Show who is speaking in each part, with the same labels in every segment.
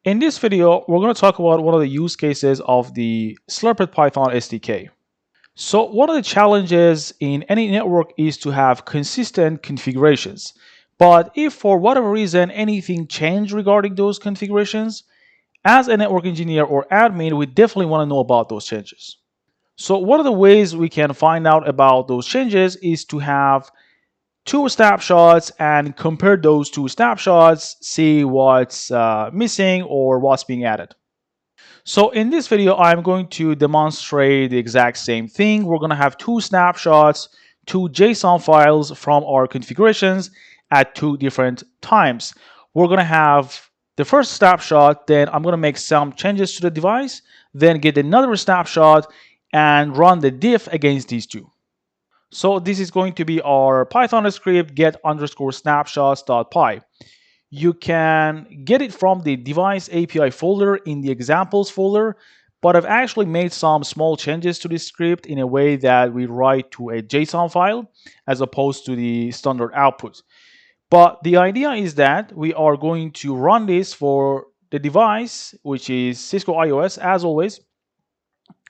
Speaker 1: In this video, we're going to talk about one of the use cases of the Slurped Python SDK. So one of the challenges in any network is to have consistent configurations. But if for whatever reason anything changed regarding those configurations, as a network engineer or admin, we definitely want to know about those changes. So one of the ways we can find out about those changes is to have two snapshots and compare those two snapshots, see what's missing or what's being added. So in this video, I'm going to demonstrate the exact same thing. We're going to have two snapshots, two JSON files from our configurations at two different times. We're going to have the first snapshot, then I'm going to make some changes to the device, then get another snapshot and run the diff against these two. So this is going to be our Python script get_snapshots.py. You can get it from the device API folder in the examples folder, but I've actually made some small changes to this script in a way that we write to a JSON file as opposed to the standard output. But the idea is that we are going to run this for the device, which is Cisco iOS as always,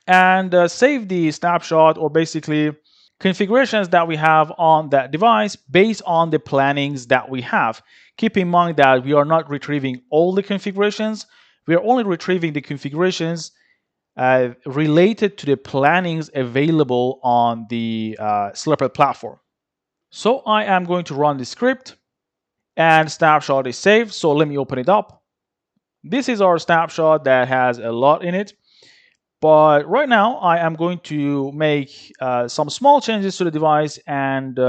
Speaker 1: and save the snapshot or basically configurations that we have on that device based on the plannings that we have. Keep in mind that we are not retrieving all the configurations. We are only retrieving the configurations related to the plannings available on the Slurped platform. So I am going to run the script and snapshot is saved. So let me open it up. This is our snapshot that has a lot in it. But right now, I am going to make some small changes to the device and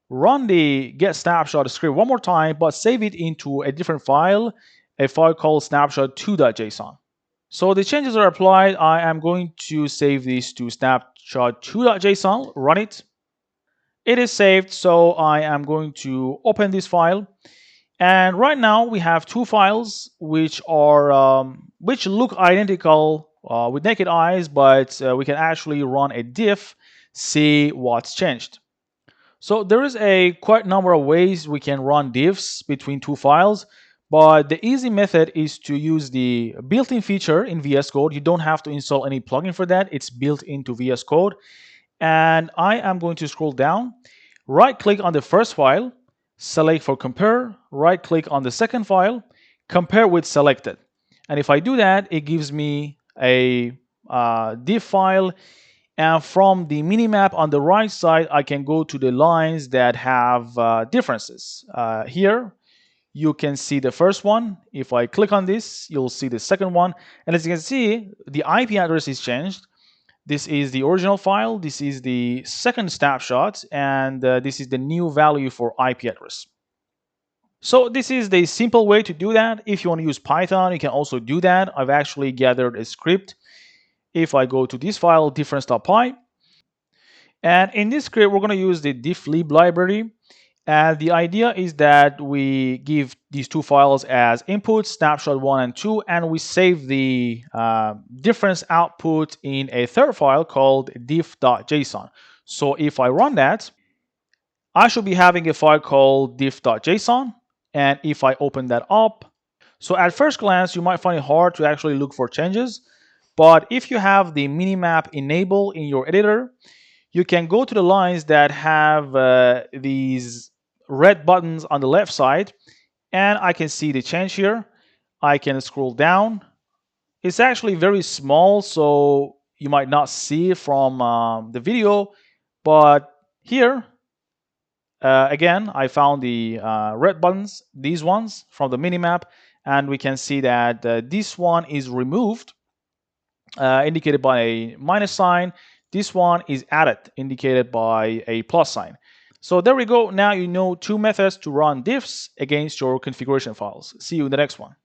Speaker 1: run the get snapshot script one more time, but save it into a different file, a file called snapshot2.json. So the changes are applied. I am going to save this to snapshot2.json, run it. It is saved, so I am going to open this file. And right now we have two files which look identical with naked eyes, but we can actually run a diff, see what's changed. So there is a quite number of ways we can run diffs between two files, but the easy method is to use the built-in feature in VS Code. You don't have to install any plugin for that. It's built into VS Code. And I am going to scroll down, right-click on the first file, select for compare, right-click on the second file, compare with selected. And if I do that, it gives me a diff file. And from the minimap on the right side, I can go to the lines that have differences. Here, you can see the first one. If I click on this, you'll see the second one. And as you can see, the IP address is changed. This is the original file. This is the second snapshot. And this is the new value for IP address. So this is the simple way to do that. If you want to use Python, you can also do that. I've actually gathered a script. If I go to this file, difference.py, and in this script, we're going to use the difflib library. And the idea is that we give these two files as inputs, snapshot1 and 2, and we save the difference output in a third file called diff.json. So if I run that, I should be having a file called diff.json. And if I open that up, so at first glance, you might find it hard to actually look for changes. But if you have the minimap enabled in your editor, you can go to the lines that have these red buttons on the left side, and I can see the change here. I can scroll down. It's actually very small, so you might not see it from the video, but here, again, I found the red buttons, these ones from the minimap, and we can see that this one is removed, indicated by a minus sign. This one is added, indicated by a plus sign. So there we go. Now you know two methods to run diffs against your configuration files. See you in the next one.